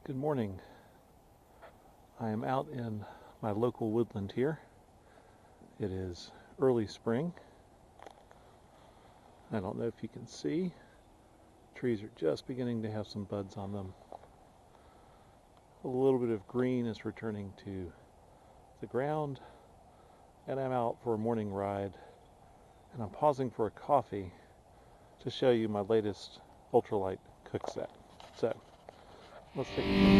Good morning. I am out in my local woodland here. It is early spring. I don't know if you can see. Trees are just beginning to have some buds on them. A little bit of green is returning to the ground, and I'm out for a morning ride, and I'm pausing for a coffee to show you my latest Ultralight Cookset. So, let's take a look.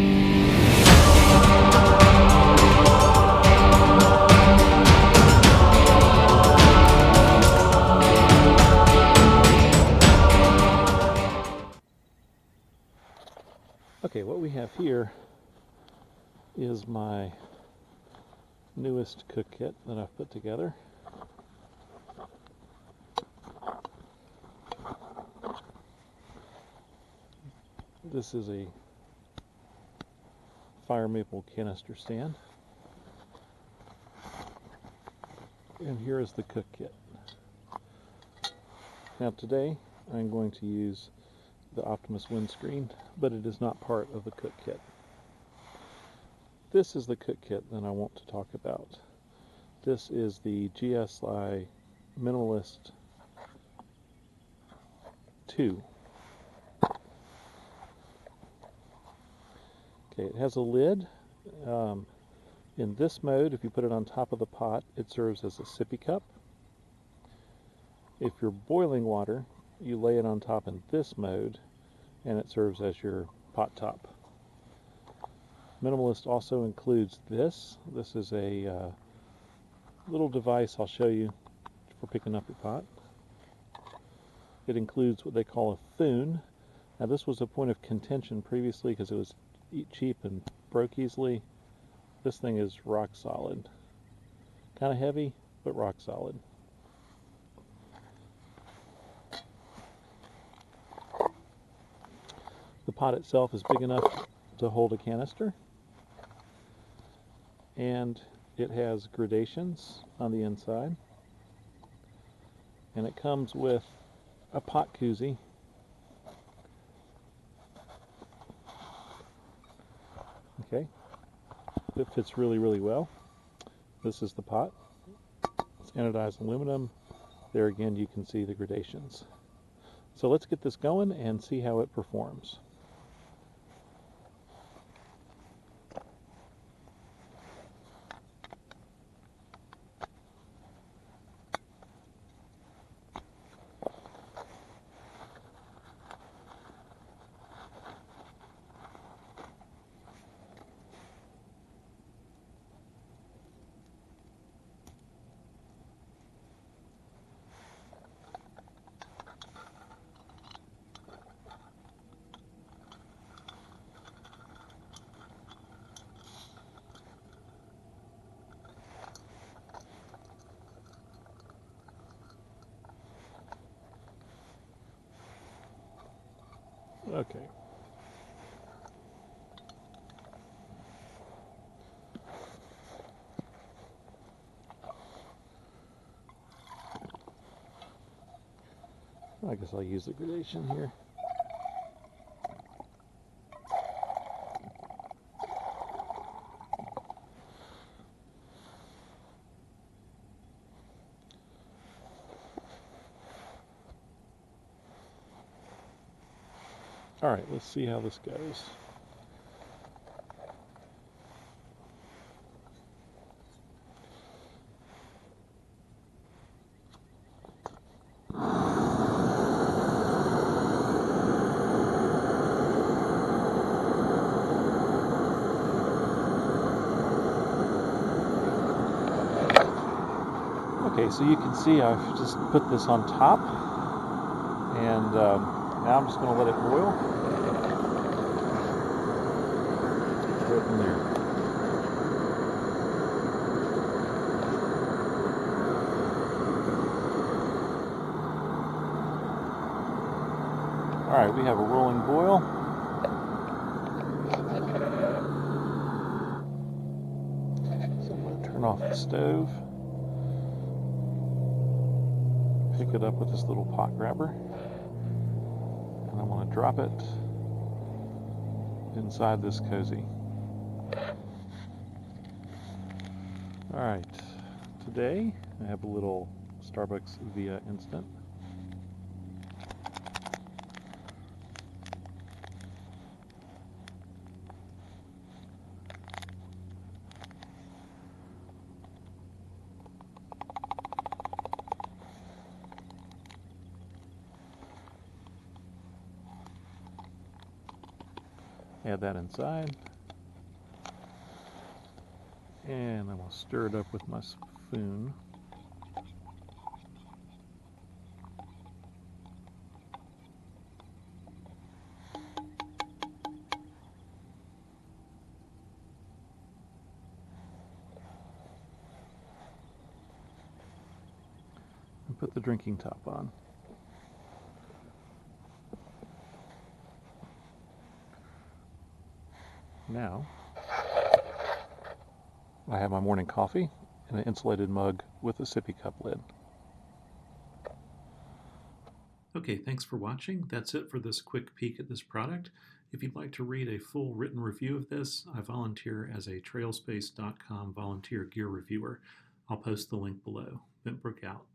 Okay, what we have here is my newest cook kit that I've put together. This is a fire maple canister stand, and here is the cook kit. Now today I'm going to use the Optimus windscreen, but it is not part of the cook kit. This is the cook kit that I want to talk about. This is the GSI Minimalist 2. Okay, it has a lid. In this mode, if you put it on top of the pot, it serves as a sippy cup. If you're boiling water, you lay it on top in this mode, and it serves as your pot top. Minimalist also includes this. This is a little device I'll show you for picking up your pot. It includes what they call a foon. Now this was a point of contention previously because it was cheap and broke easily. This thing is rock solid. Kind of heavy, but rock solid. The pot itself is big enough to hold a canister, and it has gradations on the inside, and it comes with a Pot Koozie, okay, it fits really well. This is the pot. It's anodized aluminum. There again you can see the gradations. So let's get this going and see how it performs. Okay. I guess I'll use the gradation here. All right, let's see how this goes. Okay, so you can see I've just put this on top, and now I'm just going to let it boil. Go from there. Alright, we have a rolling boil. So I'm going to turn off the stove. Pick it up with this little pot grabber, and I'm going to drop it inside this cozy. Alright, today I have a little Starbucks Via Instant. Add that inside. And I'm going to stir it up with my spoon. And put the drinking top on. Now, I have my morning coffee in an insulated mug with a Sippy Cup lid. Okay, thanks for watching. That's it for this quick peek at this product. If you'd like to read a full written review of this, I volunteer as a trailspace.com volunteer gear reviewer. I'll post the link below. Bentbrook out.